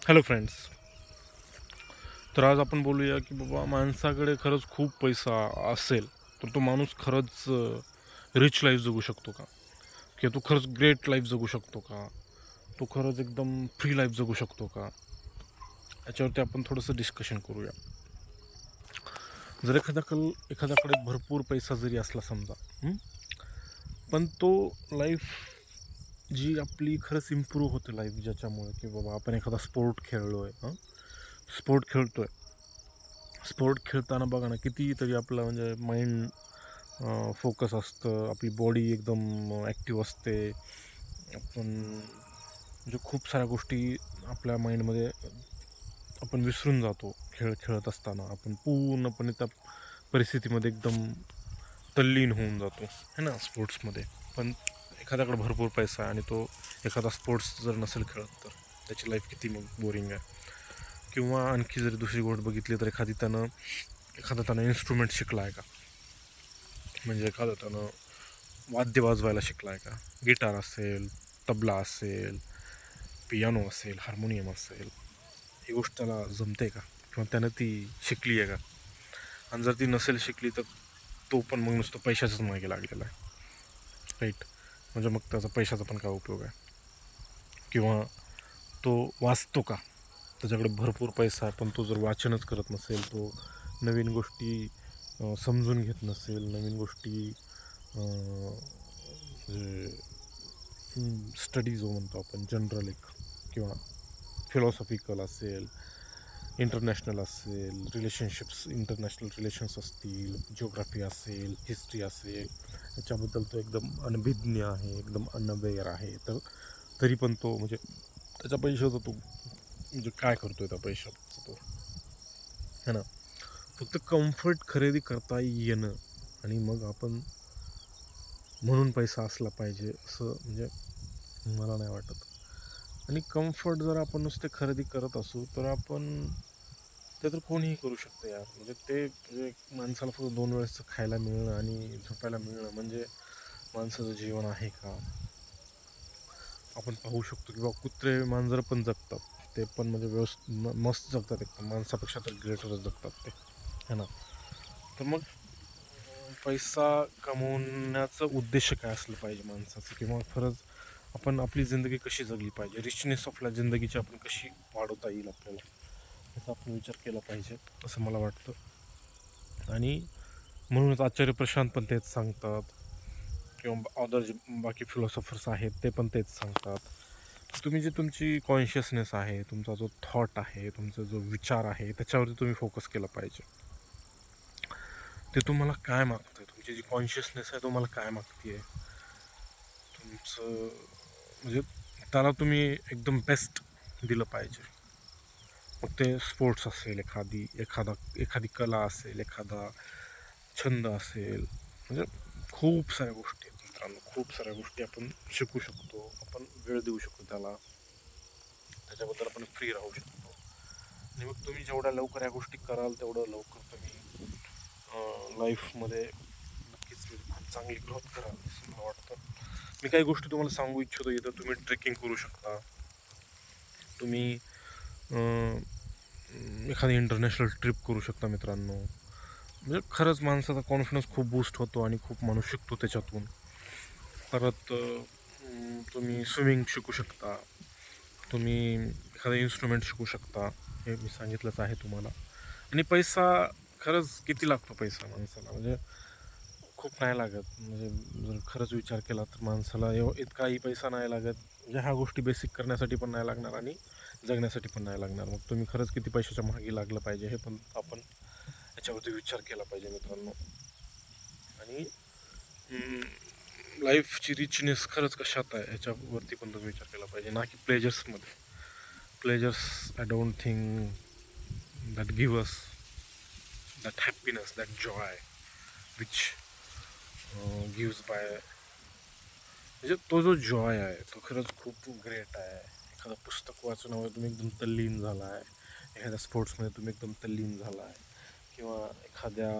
Hello friends. तर आज आपण बोलूया की बाबा माणसाकडे खरंच खूप पैसा असेल तर तो माणूस खरंच रिच लाईफ जगू शकतो का? किंवा तो खरंच ग्रेट लाईफ जगू शकतो का? तो खरंच एकदम फ्री लाईफ जगू शकतो का? याच्यावरती आपण थोडंसं डिस्कशन करूया. जर एखाद्याकडे भरपूर पैसा जरी असला समजा, पण तो लाईफ जी आपली खरंच इम्प्रूव्ह होते लाईफ ज्याच्यामुळे की बाबा आपण एखादा स्पोर्ट खेळतोय. स्पोर्ट खेळताना बघा ना कितीतरी आपलं म्हणजे माइंड फोकस असतं, आपली बॉडी एकदम ॲक्टिव्ह असते. आपण म्हणजे खूप साऱ्या गोष्टी आपल्या माइंडमध्ये आपण विसरून जातो. खेळ खेळत असताना आपण पूर्णपणे त्या परिस्थितीमध्ये एकदम तल्लीन होऊन जातो है ना स्पोर्ट्समध्ये. पण एखाद्याकडे भरपूर पैसा आहे आणि तो एखादा स्पोर्ट्स जर नसेल खेळत तर त्याची लाईफ किती मग बोरिंग आहे. किंवा आणखी जरी दुसरी गोष्ट बघितली तर एखादा त्यानं इन्स्ट्रुमेंट शिकला आहे का? म्हणजे एखादं त्यानं वाद्य वाजवायला शिकला आहे का? गिटार असेल, तबला असेल, पियानो असेल, हार्मोनियम असेल, ही गोष्ट त्याला जमते का? किंवा त्यानं ती शिकली आहे का? आणि जर ती नसेल शिकली तर तो पण मग नुसतं पैशाच्याच मागे लागलेला आहे, राईट? म्हणजे मग त्याचा पैशाचा पण काय उपयोग आहे? किंवा तो वाचतो का? त्याच्याकडे भरपूर पैसा आहे पण तो जर वाचनच करत नसेल, तो नवीन गोष्टी समजून घेत नसेल, नवीन गोष्टी स्टडी जो म्हणतो आपण जनरल एक, किंवा फिलॉसॉफिकल असेल, इंटरनॅशनल असेल, इंटरनॅशनल रिलेशन्स असतील, जिओग्राफी असेल, हिस्ट्री असेल, याच्याबद्दल तो एकदम अनभिज्ञ आहे, एकदम अनअवेअर आहे, तर तरी पण तो म्हणजे त्याच्या पैशाचा तो म्हणजे काय करतोय त्या पैशाचं तो, है ना? फक्त कम्फर्ट खरेदी करता येणं आणि मग आपण म्हणून पैसा असला पाहिजे असं म्हणजे मला नाही वाटत. आणि कम्फर्ट जर आपण नुसते खरेदी करत असू तर आपण ते तर कोणीही करू शकतं यार. म्हणजे ते म्हणजे माणसाला फक्त 2 वेळेसचं खायला मिळणं आणि झोपायला मिळणं म्हणजे माणसाचं जीवन आहे का? आपण पाहू शकतो की बाबा कुत्रे मांजरं पण जगतात. ते पण म्हणजे मस्त जगतात, एकदम माणसापेक्षा तर ग्रेटरच जगतात ते, है ना? तर मग पैसा कमवण्याचा उद्देश काय असलं पाहिजे माणसाचं, किंवा खरंच आपण आपली जिंदगी कशी जगली पाहिजे, रिचनेस ऑफ जिंदगीची आपण कशी वाढवता येईल आपल्याला, याचा आपण विचार केला पाहिजे असं मला वाटतं. आणि म्हणूनच आचार्य प्रशांत पण तेच सांगतात, किंवा अदर जे बाकी फिलॉसॉफर्स आहेत ते पण तेच सांगतात. तुम्ही जे तुमची कॉन्शियसनेस आहे, तुमचा जो थॉट आहे, तुमचा जो विचार आहे, त्याच्यावरती तुम्ही फोकस केला पाहिजे. ते तुम्हाला काय मागतं, तुमची जी कॉन्शियसनेस आहे तुम्हाला काय मागते आहे, तुमचं म्हणजे त्याला तुम्ही एकदम बेस्ट दिलं पाहिजे. मग ते स्पोर्ट्स असेल, एखादी कला असेल, एखादा छंद असेल, म्हणजे खूप साऱ्या गोष्टी आहेत मित्रांनो, खूप साऱ्या गोष्टी आपण शिकू शकतो, आपण वेळ देऊ शकतो त्याला, त्याच्याबद्दल आपण फ्री राहू शकतो. आणि मग तुम्ही जेवढ्या लवकर या गोष्टी कराल तेवढं लवकर तुम्ही लाईफमध्ये नक्कीच खूप चांगली ग्रोथ कराल असं मला वाटतं. मी काही गोष्टी तुम्हाला सांगू इच्छितो. इथं तुम्ही ट्रेकिंग करू शकता, तुम्ही एखादी इंटरनॅशनल ट्रिप करू शकता मित्रांनो. म्हणजे खरंच माणसाचा कॉन्फिडन्स खूप बूस्ट होतो आणि खूप माणूस शिकतो त्याच्यातून. परत तुम्ही स्विमिंग शिकू शकता, तुम्ही एखादा इन्स्ट्रुमेंट शिकू शकता, हे मी सांगितलंच आहे तुम्हाला. आणि पैसा खरंच किती लागतो पैसा माणसाला, म्हणजे खूप नाही लागत. म्हणजे जर खरंच विचार केला तर माणसाला इतकाही पैसा नाही लागत. म्हणजे ह्या गोष्टी बेसिक करण्यासाठी पण नाही लागणार आणि जगण्यासाठी पण नाही लागणार. मग तुम्ही खरंच किती पैशाच्या मागे लागलं पाहिजे हे पण आपण याच्यावरती विचार केला पाहिजे मित्रांनो. आणि लाईफची रिचनेस खरंच कशात आहे ह्याच्यावरती पण तुम्ही विचार केला पाहिजे, ना की प्लेजर्समध्ये. Pleasures I don't think that give us that happiness, that joy which gives by, म्हणजे तो जो जॉय आहे तो खरंच खूप ग्रेट आहे. एखादं पुस्तक वाचण्यामध्ये तुम्ही एकदम तल्लीन झाला आहे, एखाद्या स्पोर्ट्समध्ये तुम्ही एकदम तल्लीन झाला आहे, किंवा एखाद्या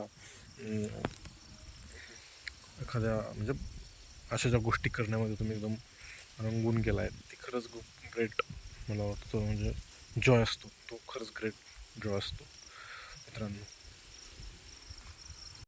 म्हणजे अशा ज्या गोष्टी करण्यामध्ये तुम्ही एकदम रंगून गेला आहे, ती खरंच खूप ग्रेट मला वाटतं म्हणजे जॉय असतो तो खरंच ग्रेट जॉय असतो मित्रांनो.